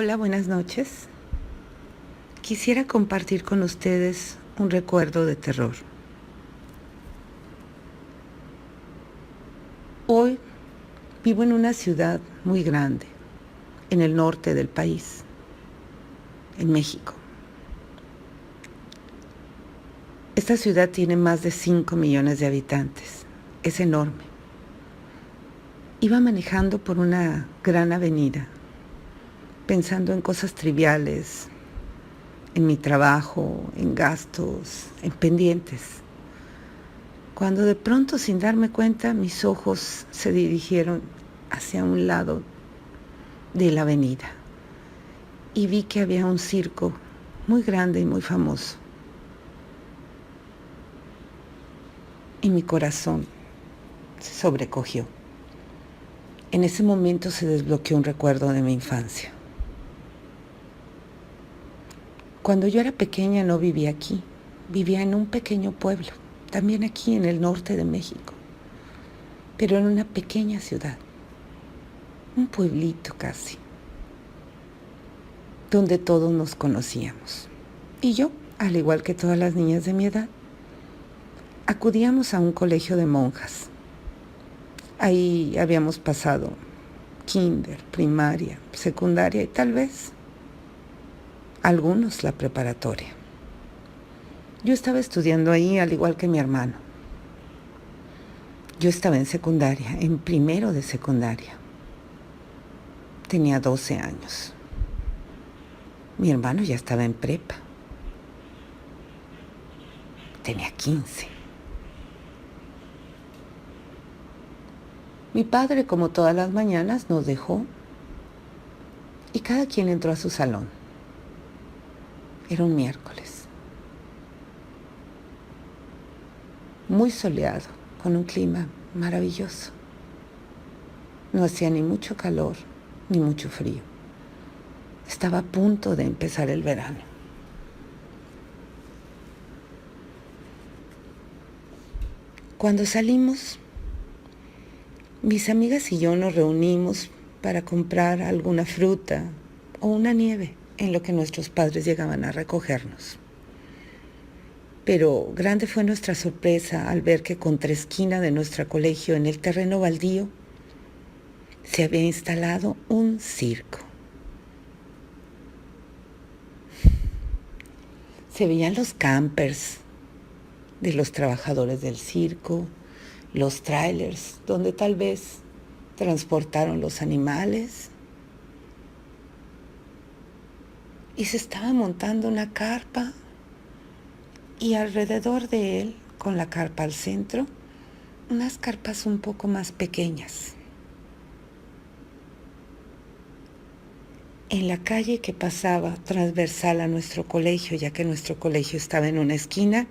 Hola, buenas noches. Quisiera compartir con ustedes un recuerdo de terror. Hoy vivo en una ciudad muy grande, en el norte del país, en México. Esta ciudad tiene más de 5 millones de habitantes. Es enorme. Iba manejando por una gran avenida, pensando en cosas triviales, en mi trabajo, en gastos, en pendientes. Cuando de pronto, sin darme cuenta, mis ojos se dirigieron hacia un lado de la avenida y vi que había un circo muy grande y muy famoso. Y mi corazón se sobrecogió. En ese momento se desbloqueó un recuerdo de mi infancia. Cuando yo era pequeña no vivía aquí, vivía en un pequeño pueblo, también aquí en el norte de México, pero en una pequeña ciudad, un pueblito casi, donde todos nos conocíamos. Y yo, al igual que todas las niñas de mi edad, acudíamos a un colegio de monjas. Ahí habíamos pasado kinder, primaria, secundaria y tal vez algunos la preparatoria. Yo estaba estudiando ahí al igual que mi hermano. Yo estaba en secundaria, en primero de secundaria. Tenía 12 años. Mi hermano ya estaba en prepa. Tenía 15. Mi padre, como todas las mañanas, nos dejó y cada quien entró a su salón. Era un miércoles. Muy soleado, con un clima maravilloso. No hacía ni mucho calor ni mucho frío. Estaba a punto de empezar el verano. Cuando salimos, mis amigas y yo nos reunimos para comprar alguna fruta o una nieve en lo que nuestros padres llegaban a recogernos. Pero grande fue nuestra sorpresa al ver que contra esquina de nuestro colegio, en el terreno baldío, se había instalado un circo. Se veían los campers de los trabajadores del circo, los trailers, donde tal vez transportaron los animales. Y se estaba montando una carpa y alrededor de él, con la carpa al centro, unas carpas un poco más pequeñas. En la calle que pasaba transversal a nuestro colegio, ya que nuestro colegio estaba en una esquina,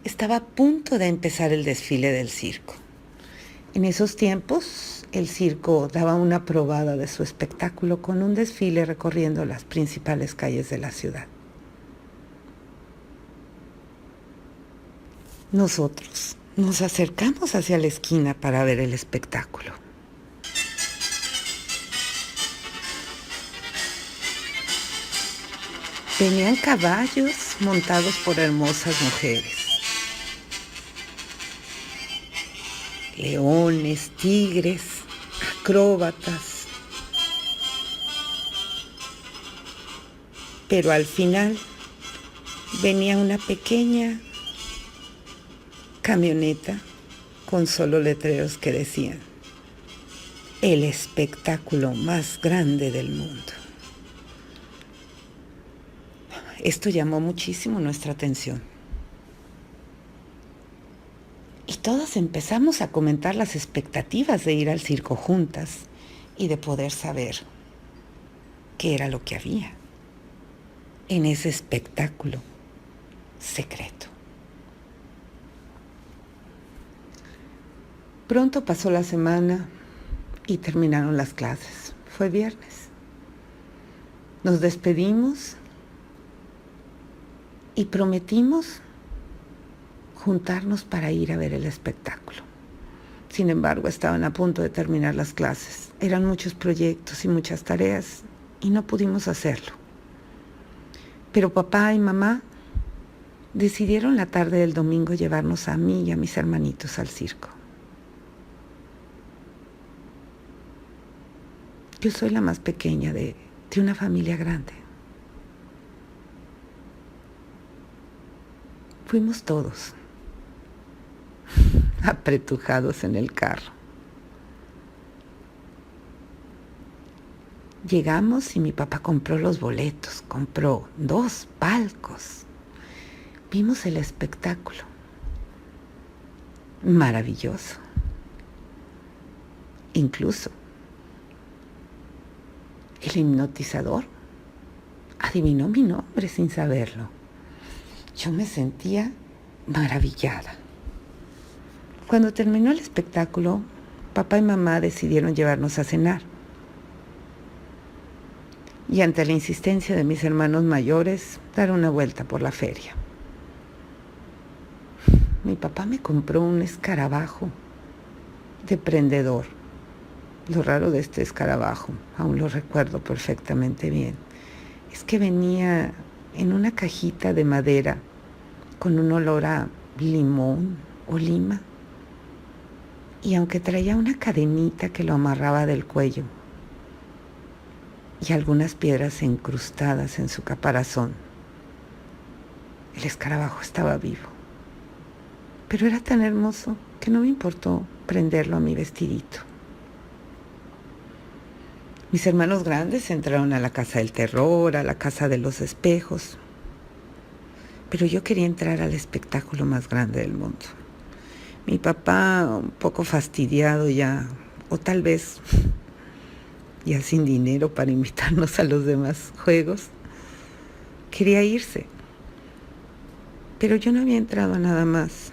estaba a punto de empezar el desfile del circo. En esos tiempos, el circo daba una probada de su espectáculo con un desfile recorriendo las principales calles de la ciudad. Nosotros nos acercamos hacia la esquina para ver el espectáculo. Venían caballos montados por hermosas mujeres. Leones, tigres, acróbatas. Pero al final venía una pequeña camioneta con solo letreros que decían: el espectáculo más grande del mundo. Esto llamó muchísimo nuestra atención. Y todas empezamos a comentar las expectativas de ir al circo juntas y de poder saber qué era lo que había en ese espectáculo secreto. Pronto pasó la semana y terminaron las clases. Fue viernes. Nos despedimos y prometimos juntarnos para ir a ver el espectáculo. Sin embargo, estaban a punto de terminar las clases. Eran muchos proyectos y muchas tareas y no pudimos hacerlo. Pero papá y mamá decidieron la tarde del domingo llevarnos a mí y a mis hermanitos al circo. Yo soy la más pequeña de una familia grande. Fuimos todos apretujados en el carro. Llegamos y mi papá compró los boletos, compró 2 palcos. Vimos el espectáculo. Maravilloso. Incluso el hipnotizador adivinó mi nombre sin saberlo. Yo me sentía maravillada. Cuando terminó el espectáculo, papá y mamá decidieron llevarnos a cenar. Y ante la insistencia de mis hermanos mayores, dar una vuelta por la feria. Mi papá me compró un escarabajo de prendedor. Lo raro de este escarabajo, aún lo recuerdo perfectamente bien, es que venía en una cajita de madera con un olor a limón o lima. Y aunque traía una cadenita que lo amarraba del cuello y algunas piedras incrustadas en su caparazón, el escarabajo estaba vivo. Pero era tan hermoso que no me importó prenderlo a mi vestidito. Mis hermanos grandes entraron a la casa del terror, a la casa de los espejos, pero yo quería entrar al espectáculo más grande del mundo. Mi papá, un poco fastidiado ya, o tal vez ya sin dinero para invitarnos a los demás juegos, quería irse. Pero yo no había entrado a nada más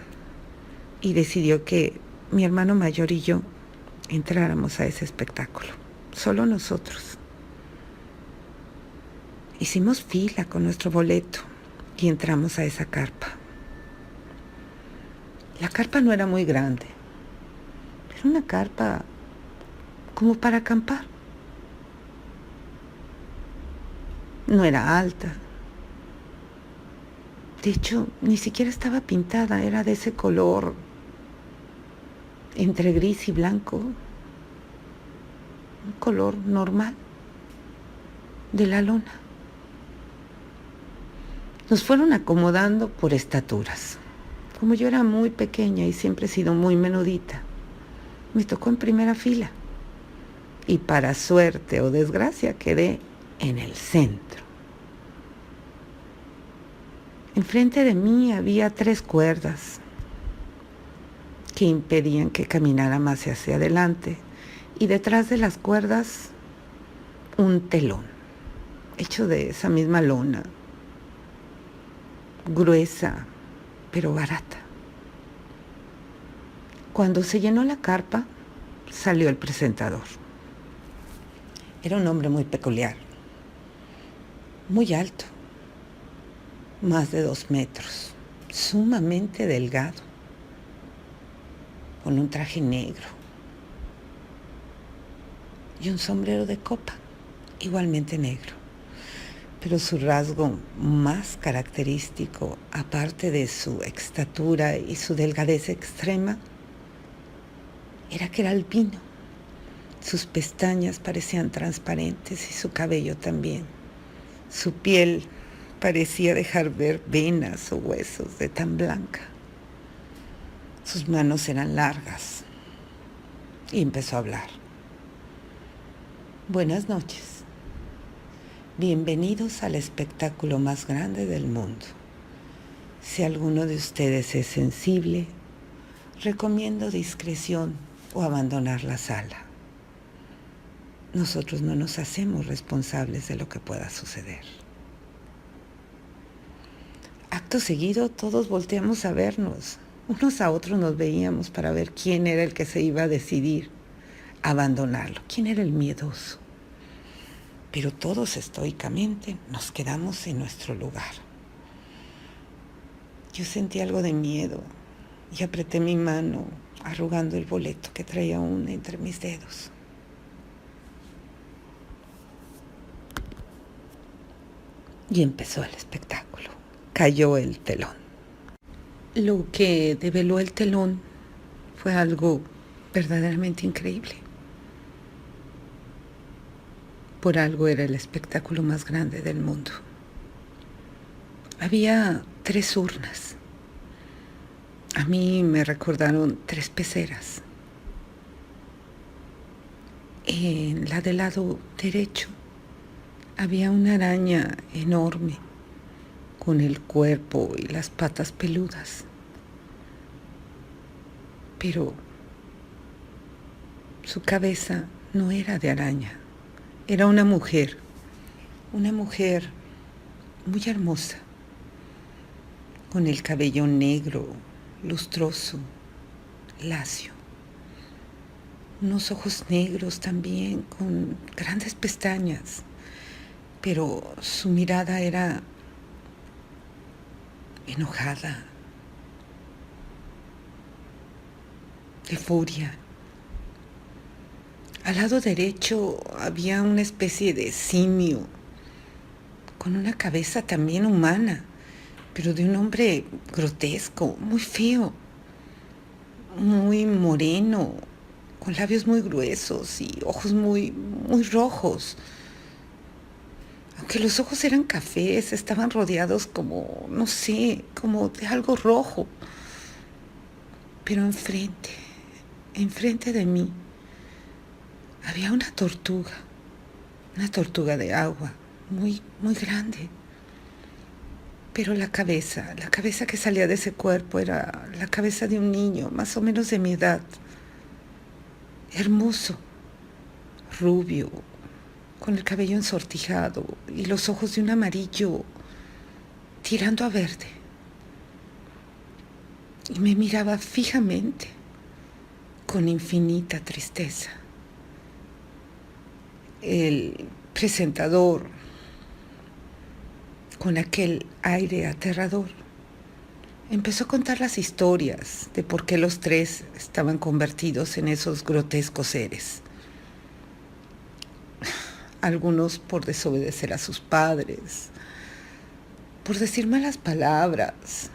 y decidió que mi hermano mayor y yo entráramos a ese espectáculo, solo nosotros. Hicimos fila con nuestro boleto y entramos a esa carpa. La carpa no era muy grande, era una carpa como para acampar. No era alta. De hecho, ni siquiera estaba pintada, era de ese color entre gris y blanco, un color normal de la lona. Nos fueron acomodando por estaturas. Como yo era muy pequeña y siempre he sido muy menudita, me tocó en primera fila. Y para suerte o desgracia quedé en el centro. Enfrente de mí había 3 cuerdas que impedían que caminara más hacia adelante. Y detrás de las cuerdas, un telón, hecho de esa misma lona, gruesa, pero barata. Cuando se llenó la carpa, salió el presentador. Era un hombre muy peculiar, muy alto, más de 2 metros, sumamente delgado, con un traje negro y un sombrero de copa, igualmente negro. Pero su rasgo más característico, aparte de su estatura y su delgadez extrema, era que era albino. Sus pestañas parecían transparentes y su cabello también. Su piel parecía dejar ver venas o huesos de tan blanca. Sus manos eran largas y empezó a hablar. Buenas noches. Bienvenidos al espectáculo más grande del mundo. Si alguno de ustedes es sensible, recomiendo discreción o abandonar la sala. Nosotros no nos hacemos responsables de lo que pueda suceder. Acto seguido, todos volteamos a vernos. Unos a otros nos veíamos para ver quién era el que se iba a decidir a abandonarlo, quién era el miedoso. Pero todos estoicamente nos quedamos en nuestro lugar. Yo sentí algo de miedo y apreté mi mano arrugando el boleto que traía aún entre mis dedos. Y empezó el espectáculo. Cayó el telón. Lo que develó el telón fue algo verdaderamente increíble. Por algo era el espectáculo más grande del mundo. Había 3 urnas. A mí me recordaron 3 peceras. En la del lado derecho había una araña enorme con el cuerpo y las patas peludas. Pero su cabeza no era de araña, era una mujer muy hermosa, con el cabello negro, lustroso, lacio, unos ojos negros también, con grandes pestañas, pero su mirada era enojada, de furia. Al lado derecho había una especie de simio, con una cabeza también humana, pero de un hombre grotesco, muy feo, muy moreno, con labios muy gruesos y ojos muy rojos. Aunque los ojos eran cafés, estaban rodeados como, no sé, como de algo rojo. Pero enfrente de mí, había una tortuga de agua, muy grande. Pero la cabeza que salía de ese cuerpo era la cabeza de un niño, más o menos de mi edad. Hermoso, rubio, con el cabello ensortijado y los ojos de un amarillo tirando a verde. Y me miraba fijamente, con infinita tristeza. El presentador, con aquel aire aterrador, empezó a contar las historias de por qué los 3 estaban convertidos en esos grotescos seres. Algunos por desobedecer a sus padres, por decir malas palabras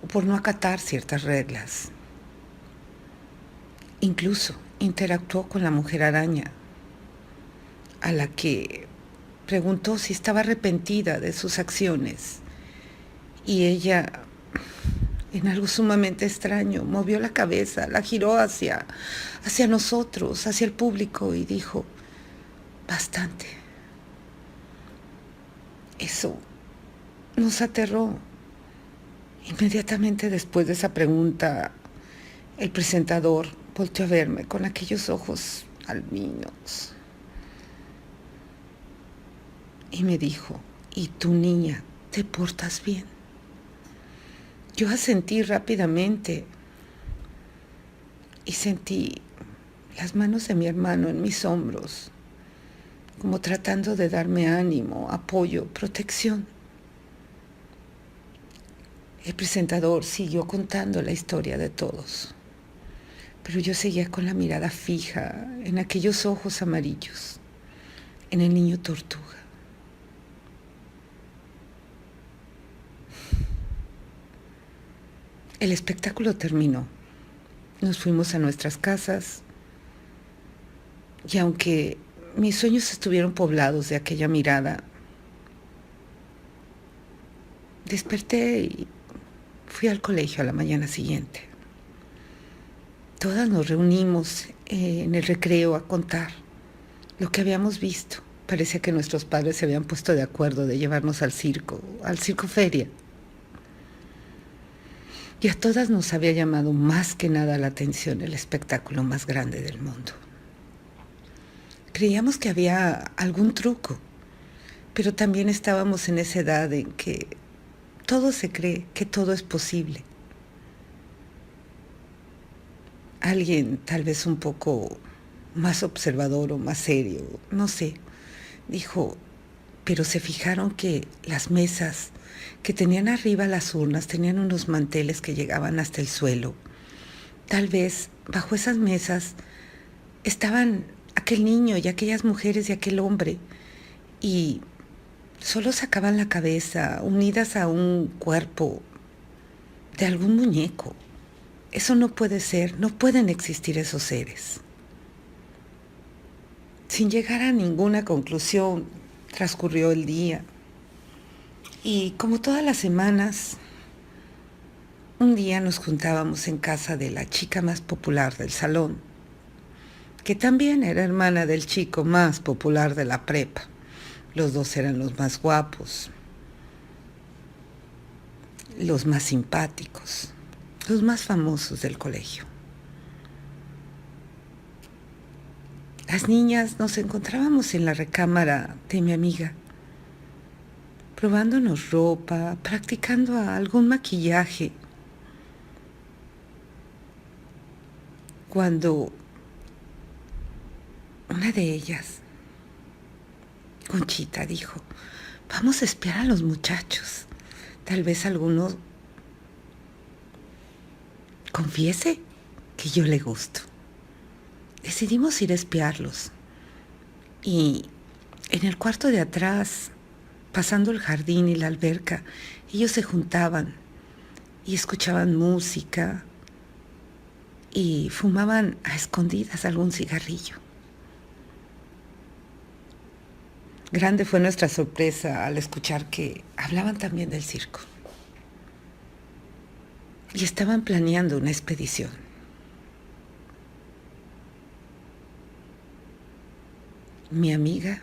o por no acatar ciertas reglas. Incluso interactuó con la mujer araña, a la que preguntó si estaba arrepentida de sus acciones. Y ella, en algo sumamente extraño, movió la cabeza, la giró hacia nosotros, hacia el público, y dijo: bastante. Eso nos aterró. Inmediatamente después de esa pregunta, el presentador volteó a verme con aquellos ojos albinos y me dijo: ¿y tu niña, te portas bien? Yo asentí rápidamente y sentí las manos de mi hermano en mis hombros, como tratando de darme ánimo, apoyo, protección. El presentador siguió contando la historia de todos, pero yo seguía con la mirada fija en aquellos ojos amarillos, en el niño tortuga. El espectáculo terminó. Nos fuimos a nuestras casas y aunque mis sueños estuvieron poblados de aquella mirada, desperté y fui al colegio a la mañana siguiente. Todas nos reunimos en el recreo a contar lo que habíamos visto. Parecía que nuestros padres se habían puesto de acuerdo de llevarnos al circo feria. Y a todas nos había llamado más que nada la atención el espectáculo más grande del mundo. Creíamos que había algún truco, pero también estábamos en esa edad en que todo se cree, que todo es posible. Alguien tal vez un poco más observador o más serio, no sé, dijo: pero se fijaron que las mesas que tenían arriba las urnas tenían unos manteles que llegaban hasta el suelo. Tal vez bajo esas mesas estaban aquel niño y aquellas mujeres y aquel hombre, y solo sacaban la cabeza, unidas a un cuerpo de algún muñeco. Eso no puede ser, no pueden existir esos seres. Sin llegar a ninguna conclusión, transcurrió el día. Y como todas las semanas, un día nos juntábamos en casa de la chica más popular del salón, que también era hermana del chico más popular de la prepa. Los dos eran los más guapos, los más simpáticos, los más famosos del colegio. Las niñas nos encontrábamos en la recámara de mi amiga, probándonos ropa, practicando algún maquillaje, cuando una de ellas, Conchita, dijo: vamos a espiar a los muchachos. Tal vez alguno confiese que yo le gusto. Decidimos ir a espiarlos. Y en el cuarto de atrás, pasando el jardín y la alberca, ellos se juntaban y escuchaban música y fumaban a escondidas algún cigarrillo. Grande fue nuestra sorpresa al escuchar que hablaban también del circo. Y estaban planeando una expedición. Mi amiga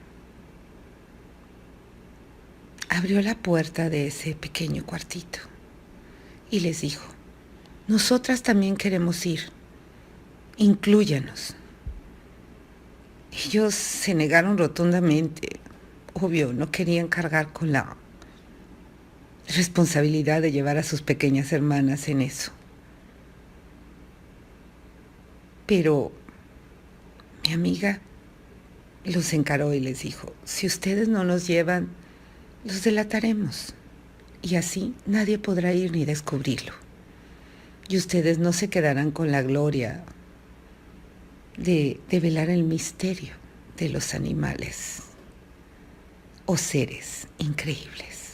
abrió la puerta de ese pequeño cuartito y les dijo: nosotras también queremos ir, inclúyanos. Ellos se negaron rotundamente. Obvio, no querían cargar con la responsabilidad de llevar a sus pequeñas hermanas en eso. Pero mi amiga los encaró y les dijo: si ustedes no nos llevan, los delataremos. Y así nadie podrá ir ni descubrirlo. Y ustedes no se quedarán con la gloria de develar el misterio de los animales o seres increíbles.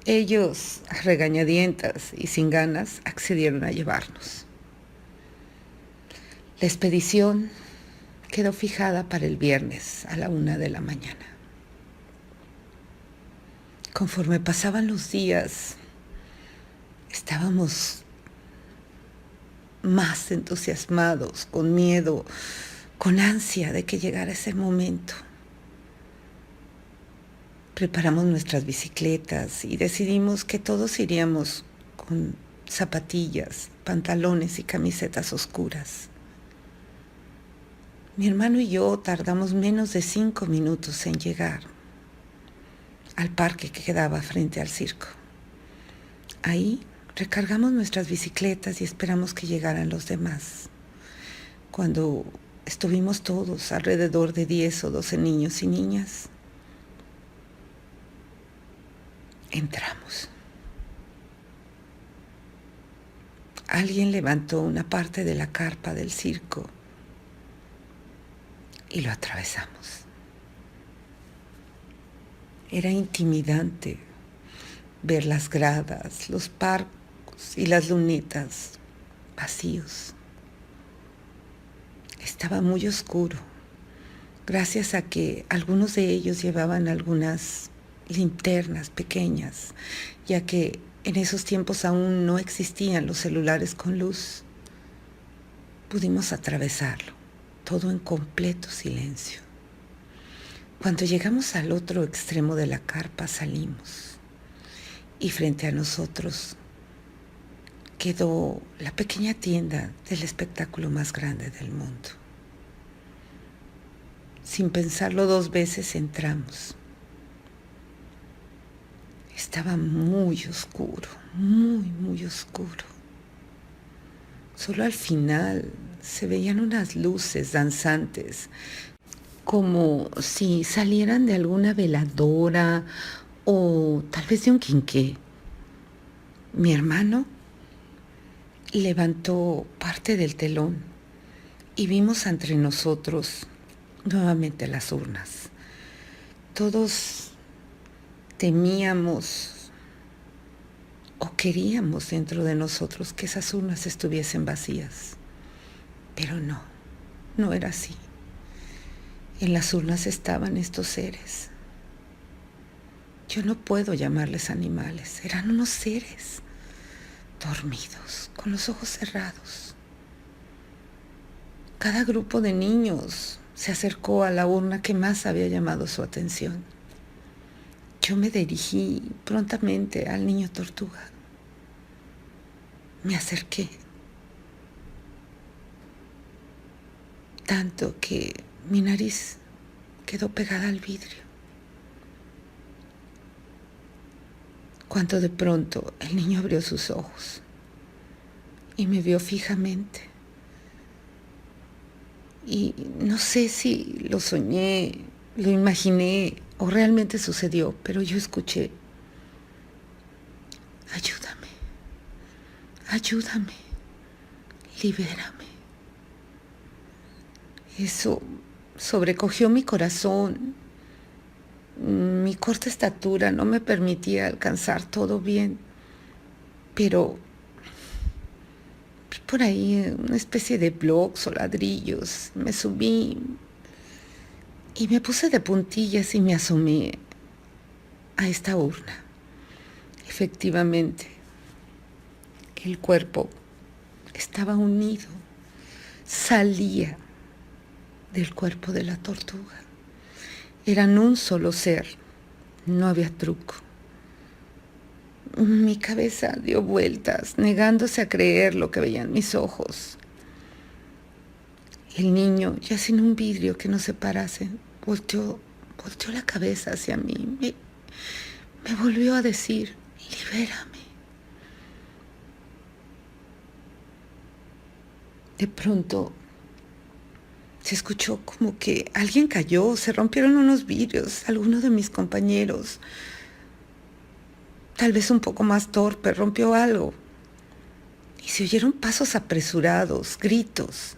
Ellos, a regañadientas y sin ganas, accedieron a llevarnos. La expedición quedó fijada para el viernes a la 1 de la mañana. Conforme pasaban los días, estábamos más entusiasmados, con miedo, con ansia de que llegara ese momento. Preparamos nuestras bicicletas y decidimos que todos iríamos con zapatillas, pantalones y camisetas oscuras. Mi hermano y yo tardamos menos de 5 minutos en llegar al parque que quedaba frente al circo. Ahí recargamos nuestras bicicletas y esperamos que llegaran los demás. Cuando estuvimos todos, alrededor de 10 o 12 niños y niñas, entramos. Alguien levantó una parte de la carpa del circo y lo atravesamos. Era intimidante ver las gradas, los palcos y las lunetas vacíos. Estaba muy oscuro, gracias a que algunos de ellos llevaban algunas linternas pequeñas, ya que en esos tiempos aún no existían los celulares con luz. Pudimos atravesarlo, todo en completo silencio. Cuando llegamos al otro extremo de la carpa, salimos y frente a nosotros quedó la pequeña tienda del espectáculo más grande del mundo. Sin pensarlo 2 veces entramos. Estaba muy oscuro, muy oscuro. Solo al final se veían unas luces danzantes, como si salieran de alguna veladora o tal vez de un quinqué. Mi hermano levantó parte del telón y vimos entre nosotros nuevamente las urnas. Todos temíamos o queríamos dentro de nosotros que esas urnas estuviesen vacías. Pero no, no era así. En las urnas estaban estos seres. Yo no puedo llamarles animales, eran unos seres dormidos, con los ojos cerrados. Cada grupo de niños se acercó a la urna que más había llamado su atención. Yo me dirigí prontamente al niño tortuga. Me acerqué, tanto que mi nariz quedó pegada al vidrio. Cuando de pronto el niño abrió sus ojos y me vio fijamente. Y no sé si lo soñé, lo imaginé o realmente sucedió, pero yo escuché: ayúdame, ayúdame, libérame. Eso sobrecogió mi corazón. Mi corta estatura no me permitía alcanzar todo bien, pero por ahí una especie de bloques o ladrillos. Me subí y me puse de puntillas y me asomé a esta urna. Efectivamente, el cuerpo estaba unido, salía del cuerpo de la tortuga. Eran un solo ser, no había truco. Mi cabeza dio vueltas, negándose a creer lo que veían mis ojos. El niño, ya sin un vidrio que nos separase, volteó la cabeza hacia mí. Me volvió a decir: libérame. De pronto se escuchó como que alguien cayó, se rompieron unos vidrios. Alguno de mis compañeros, tal vez un poco más torpe, rompió algo. Y se oyeron pasos apresurados, gritos.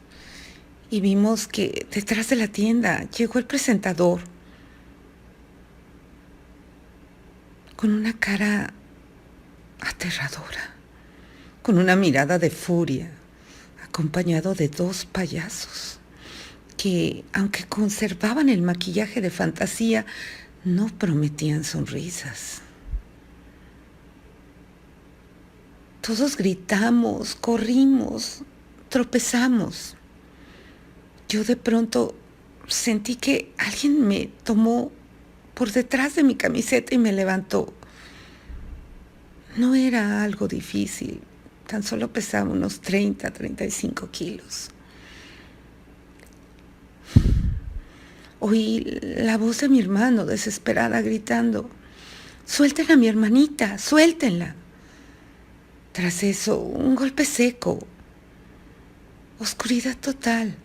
Y vimos que detrás de la tienda llegó el presentador con una cara aterradora, con una mirada de furia, acompañado de dos payasos que, aunque conservaban el maquillaje de fantasía, no prometían sonrisas. Todos gritamos, corrimos, tropezamos. Yo de pronto sentí que alguien me tomó por detrás de mi camiseta y me levantó. No era algo difícil, tan solo pesaba unos 35 kilos. Oí la voz de mi hermano desesperada gritando: suelten a mi hermanita, suéltenla. Tras eso, un golpe seco, oscuridad total.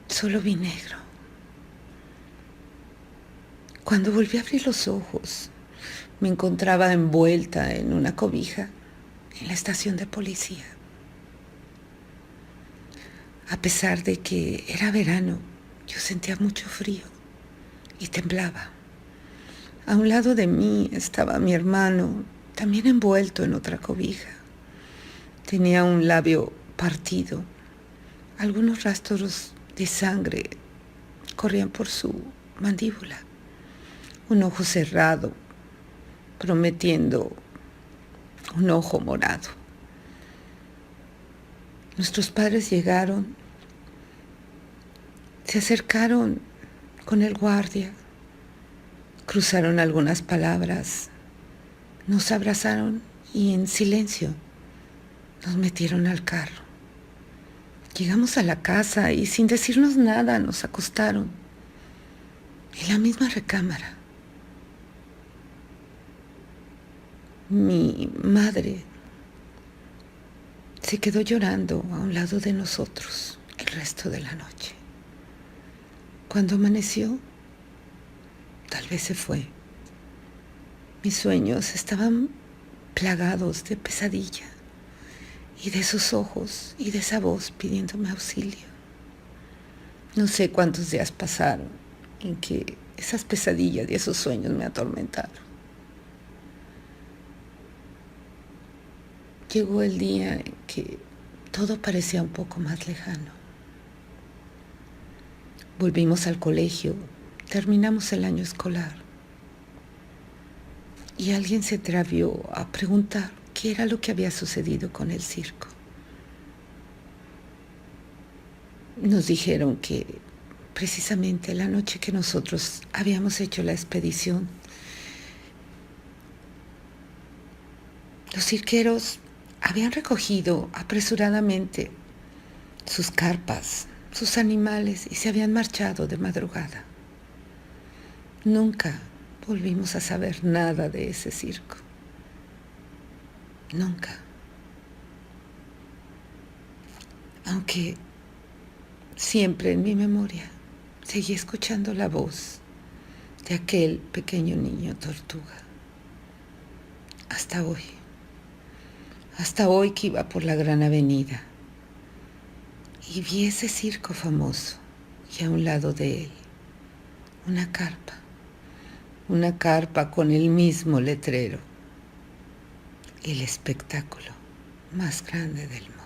Solo vi negro. Cuando volví a abrir los ojos, me encontraba envuelta en una cobija en la estación de policía. A pesar de que era verano, yo sentía mucho frío y temblaba. A un lado de mí estaba mi hermano, también envuelto en otra cobija. Tenía un labio partido. Algunos rastros de sangre corrían por su mandíbula. Un ojo cerrado, prometiendo un ojo morado. Nuestros padres llegaron, se acercaron con el guardia, cruzaron algunas palabras, nos abrazaron y en silencio nos metieron al carro. Llegamos a la casa y sin decirnos nada nos acostaron en la misma recámara. Mi madre se quedó llorando a un lado de nosotros el resto de la noche. Cuando amaneció, tal vez se fue. Mis sueños estaban plagados de pesadilla y de esos ojos y de esa voz pidiéndome auxilio. No sé cuántos días pasaron. en que esas pesadillas y esos sueños me atormentaron. Llegó el día en que todo parecía un poco más lejano. Volvimos al colegio, terminamos el año escolar y alguien se atrevió a preguntar qué era lo que había sucedido con el circo. Nos dijeron que precisamente la noche que nosotros habíamos hecho la expedición, los cirqueros habían recogido apresuradamente sus carpas, sus animales y se habían marchado de madrugada. Nunca volvimos a saber nada de ese circo. Nunca. Aunque siempre en mi memoria seguí escuchando la voz de aquel pequeño niño tortuga. Hasta hoy que iba por la gran avenida y vi ese circo famoso y a un lado de él una carpa con el mismo letrero, el espectáculo más grande del mundo.